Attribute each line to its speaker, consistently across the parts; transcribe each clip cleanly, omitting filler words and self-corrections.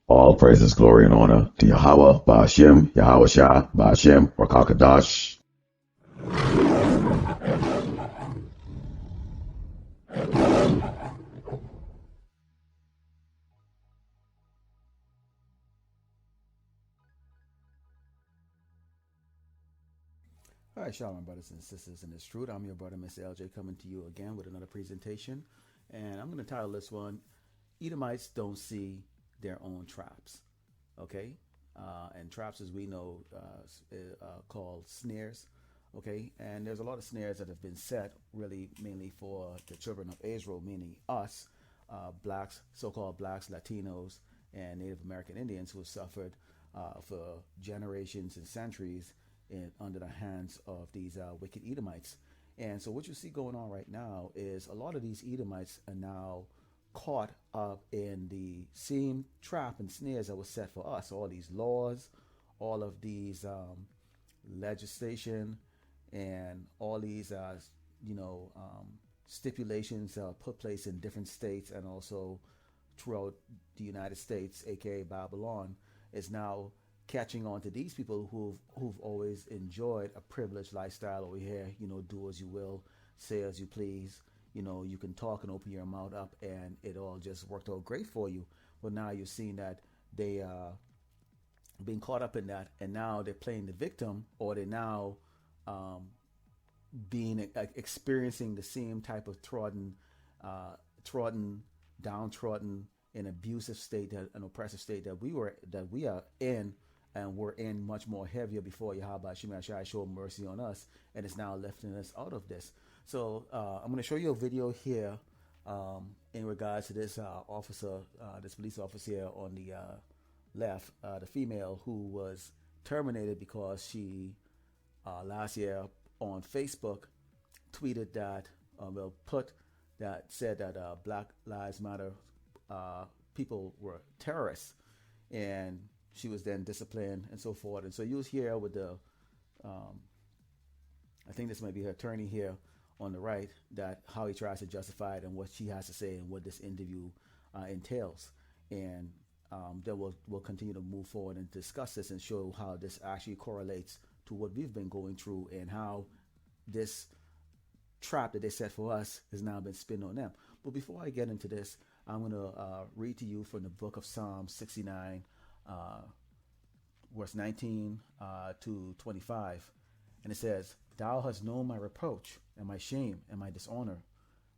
Speaker 1: All praises, glory, and honor to Yahweh, Ba'ashem, Yahawashi, Ba'ashem, Rakakadash.
Speaker 2: All right, shalom, brothers and sisters in this truth. I'm your brother, Mr. LJ, coming to you again with another presentation. And I'm going to title this one, Edomites Don't See Their Own Traps. Okay? And traps, as we know, called snares. Okay? And there's a lot of snares that have been set, really mainly for the children of Israel, meaning us, blacks, so-called blacks, Latinos, and Native American Indians who have suffered for generations and centuries under the hands of these wicked Edomites. And so what you see going on right now is a lot of these Edomites are now caught up in the same trap and snares that was set for us. All these laws, all of these legislation, and all these, stipulations put place in different states and also throughout the United States, aka Babylon, is now catching on to these people who've always enjoyed a privileged lifestyle over here. Do as you will, say as you please. You can talk and open your mouth up, and it all just worked out great for you. But now you're seeing that they being caught up in that, and now they're playing the victim, or they're now being experiencing the same type of trodden, downtrodden, and abusive state, an oppressive state that we are in, and we're in much more heavier before Yahawashi showed mercy on us, and it's now lifting us out of this. So I'm going to show you a video here in regards to this officer, this police officer here on the left, the female who was terminated because she last year on Facebook tweeted that, said that Black Lives Matter people were terrorists, and she was then disciplined and so forth. And so you was here with the, I think this might be her attorney here on the right, that how he tries to justify it and what she has to say and what this interview entails. And then we'll continue to move forward and discuss this and show how this actually correlates to what we've been going through and how this trap that they set for us has now been spun on them. But before I get into this, I'm going to read to you from the book of Psalm 69, verse 19 to 25. And it says, "Thou hast known my reproach and my shame and my dishonor.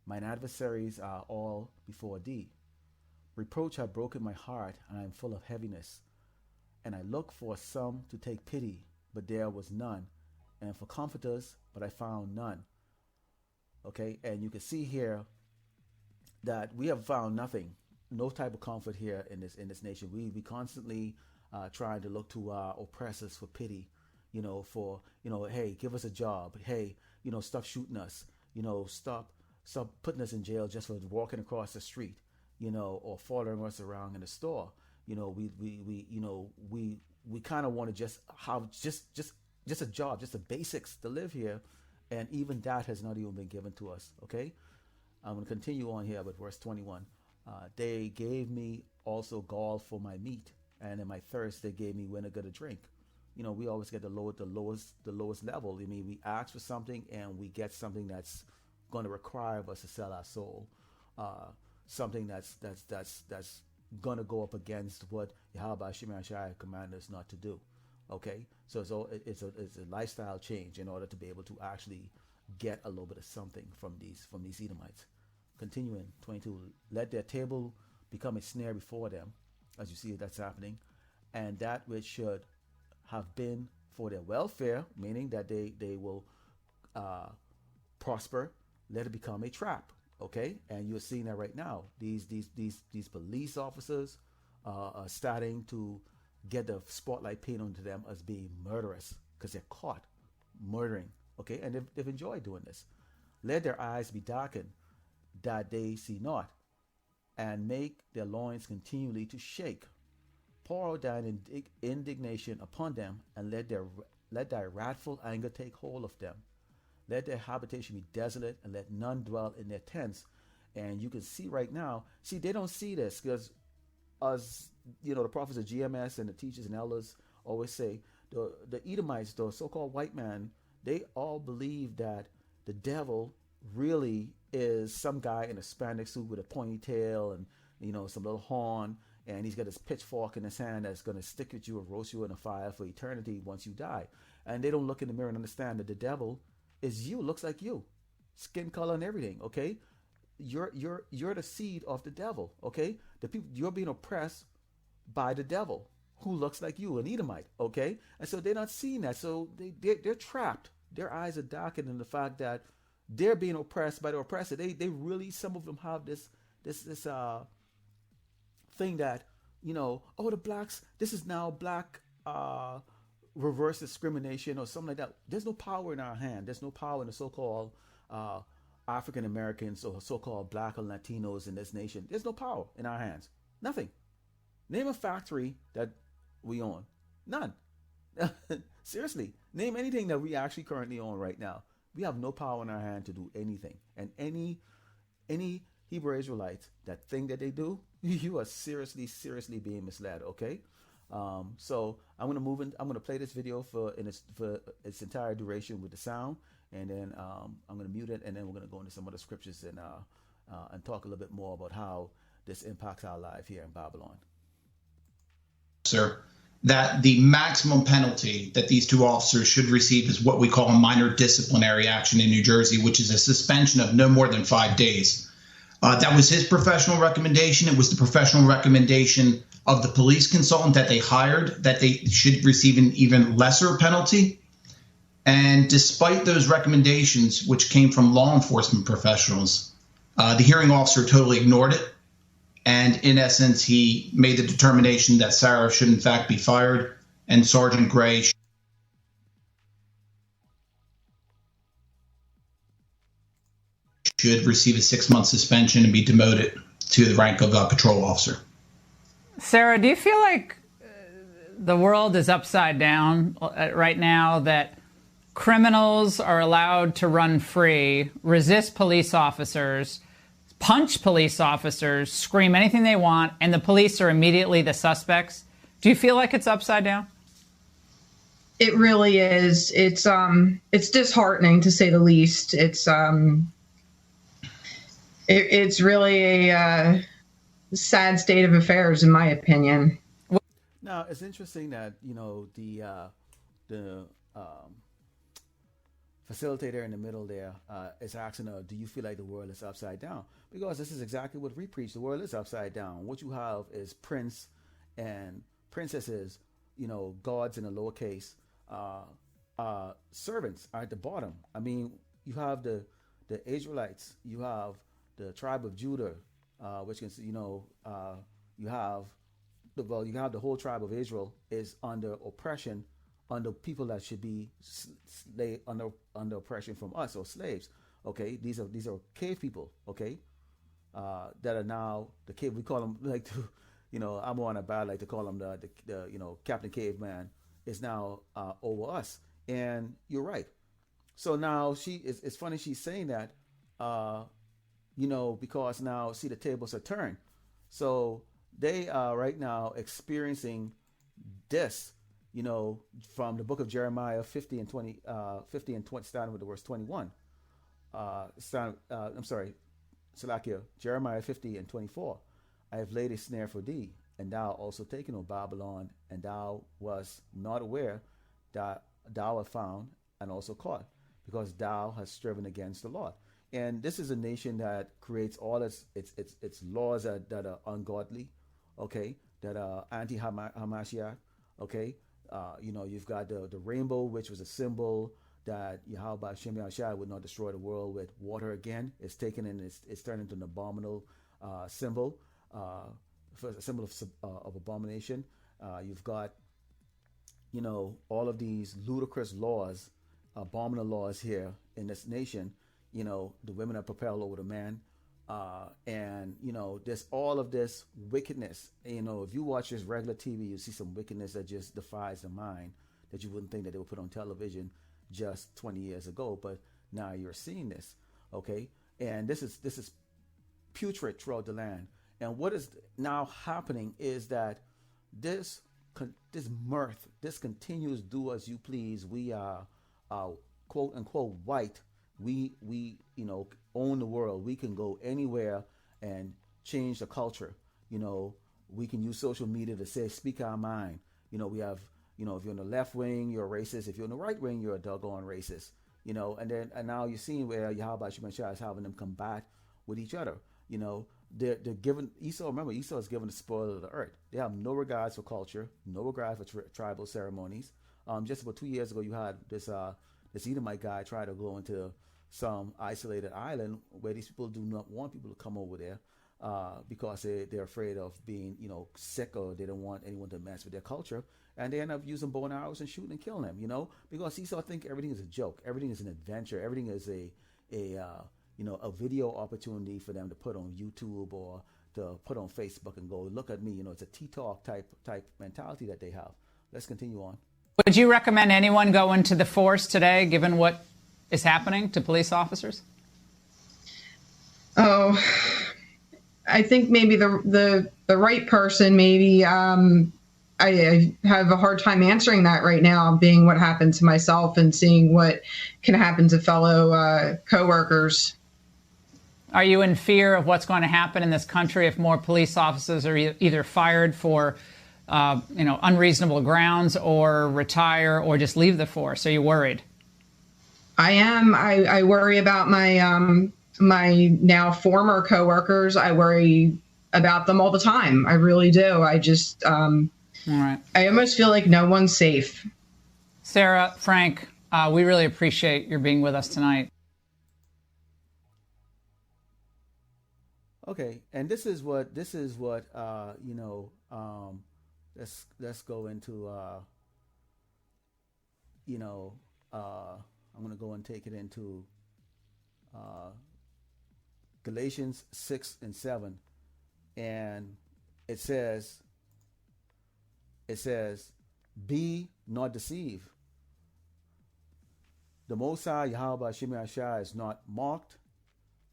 Speaker 2: Mine adversaries are all before thee. Reproach hath broken my heart, and I am full of heaviness. And I looked for some to take pity, but there was none, and for comforters, but I found none." Okay, and you can see here that we have found nothing, no type of comfort here in this nation. We constantly trying to look to our oppressors for pity, hey, give us a job, hey, stop shooting us, stop putting us in jail just for walking across the street, or following us around in the store. We kind of want to just have just a job, just the basics to live here, and even that has not even been given to us. Okay, I'm going to continue on here with verse 21. They gave me also gall for my meat, and in my thirst they gave me vinegar to drink. We always get the lowest level. I mean, we ask for something and we get something that's going to require us to sell our soul, something that's going to go up against what Yahawashi commanded us not to do. Okay, so it's a lifestyle change in order to be able to actually get a little bit of something from these Edomites. Continuing 22, let their table become a snare before them, as you see that's happening, and that which should have been for their welfare, meaning that they will prosper, let it become a trap. Okay, and you're seeing that right now. These police officers are starting to get the spotlight paint onto them as being murderous because they're caught murdering. Okay, and they've enjoyed doing this. Let their eyes be darkened, that they see not, and make their loins continually to shake. Pour out thine indignation upon them, and let thy wrathful anger take hold of them. Let their habitation be desolate, and let none dwell in their tents. And you can see right now, they don't see this because us the prophets of GMS and the teachers and elders always say the Edomites, the so-called white man, they all believe that the devil really is some guy in a spandex suit with a ponytail and some little horn, and he's got his pitchfork in his hand that's going to stick at you and roast you in a fire for eternity once you die. And they don't look in the mirror and understand that the devil is you, looks like you, skin color and everything. Okay, you're the seed of the devil. Okay, the people, you're being oppressed by the devil who looks like you, an Edomite. Okay, and so they're not seeing that, so they're trapped. Their eyes are darkened in the fact that they're being oppressed by the oppressor. They really, some of them have this thing that, the blacks, this is now black reverse discrimination or something like that. There's no power in our hand. There's no power in the so-called African Americans or so-called black or Latinos in this nation. There's no power in our hands. Nothing. Name a factory that we own. None. Seriously, name anything that we actually currently own right now. We have no power in our hand to do anything. And any Hebrew Israelites that think that they do, you are seriously being misled. Okay, so I'm gonna move in. I'm gonna play this video for its entire duration with the sound, and then I'm gonna mute it, and then we're gonna go into some other scriptures and talk a little bit more about how this impacts our life here in Babylon.
Speaker 3: Sir, that the maximum penalty that these two officers should receive is what we call a minor disciplinary action in New Jersey, which is a suspension of no more than 5 days. That was his professional recommendation. It was the professional recommendation of the police consultant that they hired, that they should receive an even lesser penalty. And despite those recommendations, which came from law enforcement professionals, the hearing officer totally ignored it. And in essence, he made the determination that Sarah should in fact be fired, and Sergeant Gray should receive a 6-month suspension and be demoted to the rank of patrol officer.
Speaker 4: Sarah, do you feel like the world is upside down right now, that criminals are allowed to run free, resist police officers, punch police officers, scream anything they want, and the police are immediately the suspects? Do you feel like it's upside down?
Speaker 5: It really is. It's disheartening, to say the least. It's really a sad state of affairs, in my opinion.
Speaker 2: Now, it's interesting that, the facilitator in the middle there is asking her, do you feel like the world is upside down? Because this is exactly what we preach. The world is upside down. What you have is prince and princesses, gods in a lowercase, servants are at the bottom. I mean, you have the Israelites, you have the tribe of Judah, which is, you have the whole tribe of Israel is under oppression, under people that should be under oppression from us, or slaves. Okay, these are cave people. Okay, that are now the cave. We call them I'm on a bad like to call them the Captain Caveman is now over us. And you're right. So now it's funny she's saying that, because now see the tables are turned. So they are right now experiencing this. From the book of Jeremiah 50 and 20, starting with the verse 21. Salakia, Jeremiah 50 and 24. I have laid a snare for thee, and thou also taken, O Babylon, and thou wast not aware that thou art found and also caught, because thou hast striven against the Lord. And this is a nation that creates all its laws that are ungodly, okay, that are anti-Hamashiach, okay. You've got the rainbow, which was a symbol that Yahawashi would not destroy the world with water again. It's taken and it's turned into an abominable symbol, for a symbol of abomination. You've got, all of these ludicrous laws, abominable laws here in this nation. The women are propelled over the man. And there's all of this wickedness. If you watch this regular TV, you see some wickedness that just defies the mind, that you wouldn't think that they would put on television just 20 years ago, but now you're seeing this. Okay, and this is putrid throughout the land. And what is now happening is that this mirth, this continuous do as you please. We are quote unquote white. We own the world. We can go anywhere and change the culture. We can use social media to speak our mind. We have, if you're in the left wing, you're a racist. If you're in the right wing, you're a doggone racist. And now you're seeing where Yahawashi is having them combat with each other. They're given Esau. Remember, Esau is given the spoil of the earth. They have no regards for culture, no regard for tribal ceremonies. Just about 2 years ago, you had this Edomite guy try to go into some isolated island where these people do not want people to come over there because they're afraid of being sick, or they don't want anyone to mess with their culture, and they end up using bow and arrows and shooting and killing them. Because Esau think everything is a joke, everything is an adventure, everything is a video opportunity for them to put on YouTube or to put on Facebook and go, look at me. It's a T-talk type mentality that they have. Let's continue on.
Speaker 4: Would you recommend anyone go into the force today, given what is happening to police officers?
Speaker 5: Oh, I think maybe the right person, maybe. I have a hard time answering that right now, being what happened to myself and seeing what can happen to fellow coworkers.
Speaker 4: Are you in fear of what's going to happen in this country if more police officers are either fired for unreasonable grounds, or retire, or just leave the force? Are you worried?
Speaker 5: I am. I worry about my now former coworkers. I worry about them all the time. I really do. I just all right. I almost feel like no one's safe.
Speaker 4: Sarah, Frank, we really appreciate your being with us tonight.
Speaker 2: Okay, and this is what let's go into I'm going to go and take it into Galatians 6:7, and it says, be not deceived. The Most High Yahawashi is not mocked.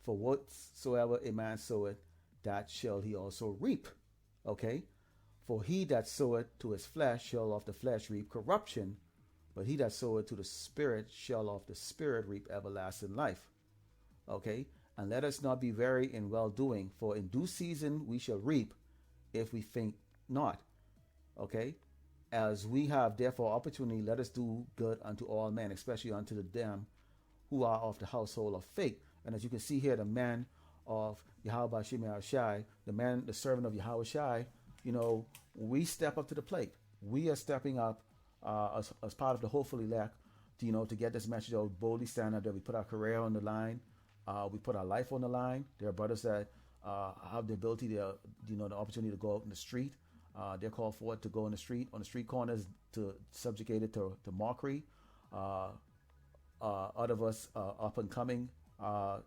Speaker 2: For whatsoever a man soweth, that shall he also reap. Okay? For he that soweth to his flesh shall of the flesh reap corruption, but he that soweth to the Spirit shall of the Spirit reap everlasting life. Okay? And let us not be weary in well-doing, for in due season we shall reap if we faint not. Okay? As we have therefore opportunity, let us do good unto all men, especially unto them who are of the household of faith. And as you can see here, the man of Yahawashi, the servant of Yahawashi, we step up to the plate. We are stepping up as part of the hopeful elect to get this message out, boldly stand up there. We put our career on the line. We put our life on the line. There are brothers that have the ability to, the opportunity to go out in the street. They're called for it to go on the street corners, to subjugate it to mockery. Other of us up and coming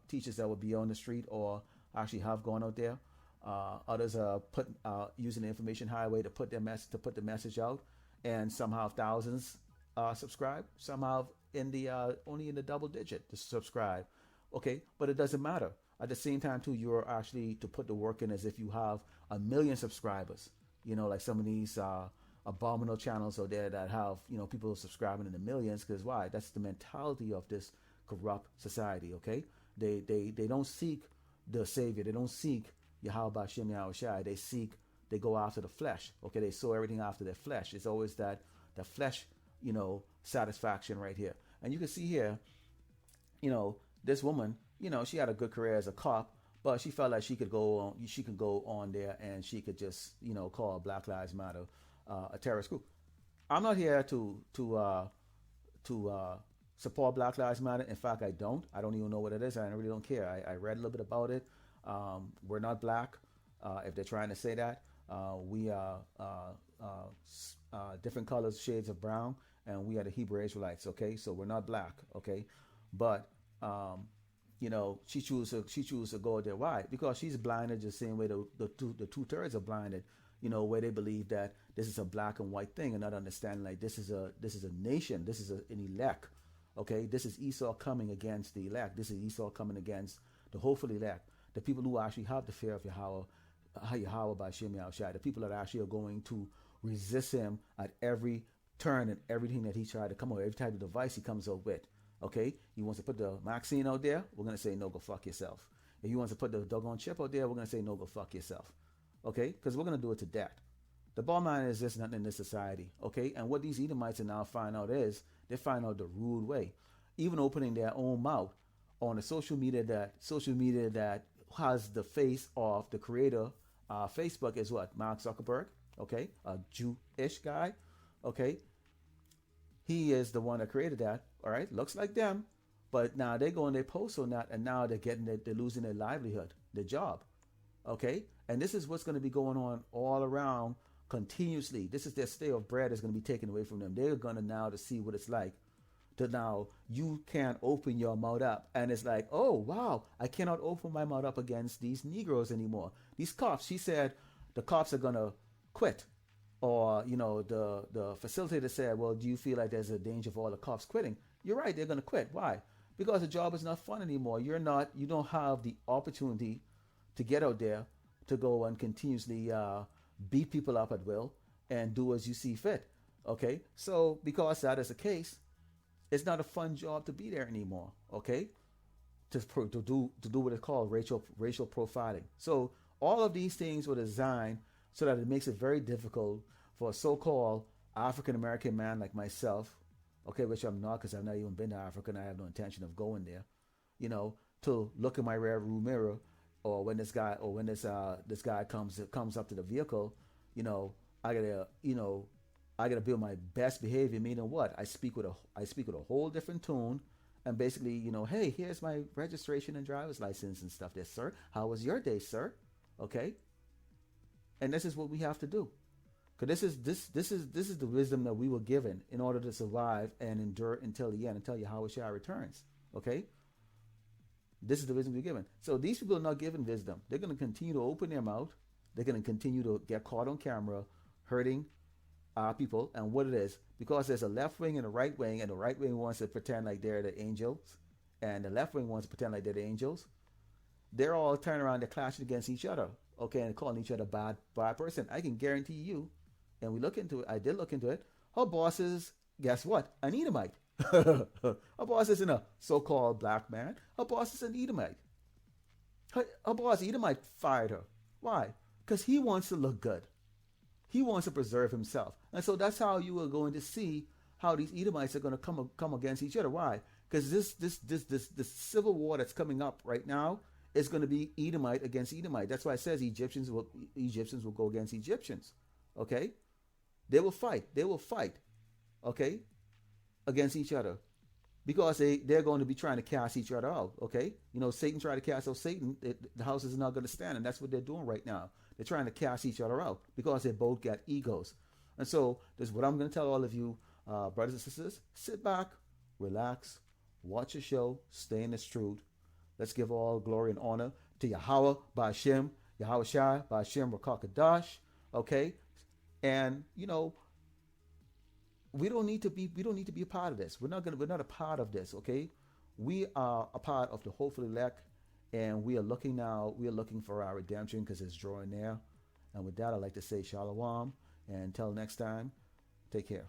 Speaker 2: teachers that would be on the street or actually have gone out there. Others are using the information highway to put the message out, and somehow thousands subscribe. Somehow only in the double digit to subscribe. Okay, but it doesn't matter. At the same time, too, you're actually to put the work in as if you have 1 million subscribers. Like some of these abominable channels out there that have people subscribing in the millions. Because why? That's the mentality of this corrupt society. Okay, they don't seek the Savior. They don't seek Yahawashi. They go after the flesh. Okay, they sow everything after their flesh. It's always that flesh, satisfaction right here. And you can see here, this woman, she had a good career as a cop, but she felt like she could go on there and she could just call Black Lives Matter a terrorist group. I'm not here to support Black Lives Matter. In fact, I don't even know what it is. I really don't care. I read a little bit about it. We're not black. If they're trying to say that, we are different colors, shades of brown, and we are the Hebrew Israelites. Okay, so we're not black. Okay, but she chooses to go there. Why? Because she's blinded the same way the 2/3 are blinded. Where they believe that this is a black and white thing, and not understanding like this is a nation. This is an elect. Okay, this is Esau coming against the elect. This is Esau coming against the hopeful elect, the people who actually have the fear of Yahweh by Shem Yahushua, the people that actually are going to resist him at every turn and everything that he tried to come up with, every type of device he comes up with. Okay, he wants to put the vaccine out there, we're gonna say no, go fuck yourself. If he wants to put the doggone chip out there, we're gonna say no, go fuck yourself. Okay, because we're gonna do it to death. The bottom line is there's nothing in this society. Okay, and what these Edomites are now find out is they find out the rude way, even opening their own mouth on a social media that has the face of the creator. Facebook is what? Mark Zuckerberg. Okay, a Jewish guy. Okay, he is the one that created that. All right, looks like them, but now they go and they post on that, and now they're losing their livelihood, their job. Okay, and this is what's going to be going on all around continuously. This is their stay of bread is going to be taken away from them. They're going to now to see what it's like to now you can't open your mouth up, and it's like, oh wow, I cannot open my mouth up against these Negroes anymore. These cops, she said, the cops are going to quit. Or, you know, the facilitator said, well, do you feel like there's a danger of all the cops quitting? You're right, they're going to quit. Why? Because the job is not fun anymore. You don't have the opportunity to get out there to go and continuously beat people up at will and do as you see fit. Okay? So because that is the case, it's not a fun job to be there anymore. Okay? To do what is called racial profiling. So all of these things were designed so that it makes it very difficult for a so-called African-American man like myself, okay, which I'm not because I've not even been to Africa and I have no intention of going there, you know, to look in my rear view mirror, or when this guy comes up to the vehicle, you know, I gotta build my best behavior. Meaning what? I speak with a whole different tone, and basically, you know, hey, here's my registration and driver's license and stuff. There, sir. How was your day, sir? Okay. And this is what we have to do, because this is the wisdom that we were given in order to survive and endure until the end, until Yahawashi returns. Okay, this is the wisdom we're given. So these people are not given wisdom. They're going to continue to open their mouth. They're going to continue to get caught on camera, hurting people. And what it is, because there's a left wing and a right wing, and the right wing wants to pretend like they're the angels, and the left wing wants to pretend like they're the angels. They're all turning around, they're clashing against each other. Okay, and calling each other bad person. I can guarantee you, and we look into it, I did look into it, her boss is, guess what? An Edomite. Her boss isn't a so-called black man. Her boss is an Edomite. Her boss, Edomite, fired her. Why? Because he wants to look good. He wants to preserve himself. And so that's how you are going to see how these Edomites are going to come against each other. Why? Because this civil war that's coming up right now, it's going to be Edomite against Edomite. That's why it says Egyptians will go against Egyptians. Okay? They will fight. Okay? Against each other. Because they're going to be trying to cast each other out. Okay? You know, Satan tried to cast out Satan. The house is not going to stand. And that's what they're doing right now. They're trying to cast each other out because they both got egos. And so this is what I'm going to tell all of you, brothers and sisters. Sit back, relax, watch a show, stay in this truth. Let's give all glory and honor to Yahweh, Ba'ashem, Yahawashi, Ba'ashem, Rakakadash. Okay? And, you know, we don't need to be a part of this. We're not a part of this, okay? We are a part of the hopeful elect, and we are looking for our redemption because it's drawing near. And with that, I'd like to say shalom, and until next time, take care.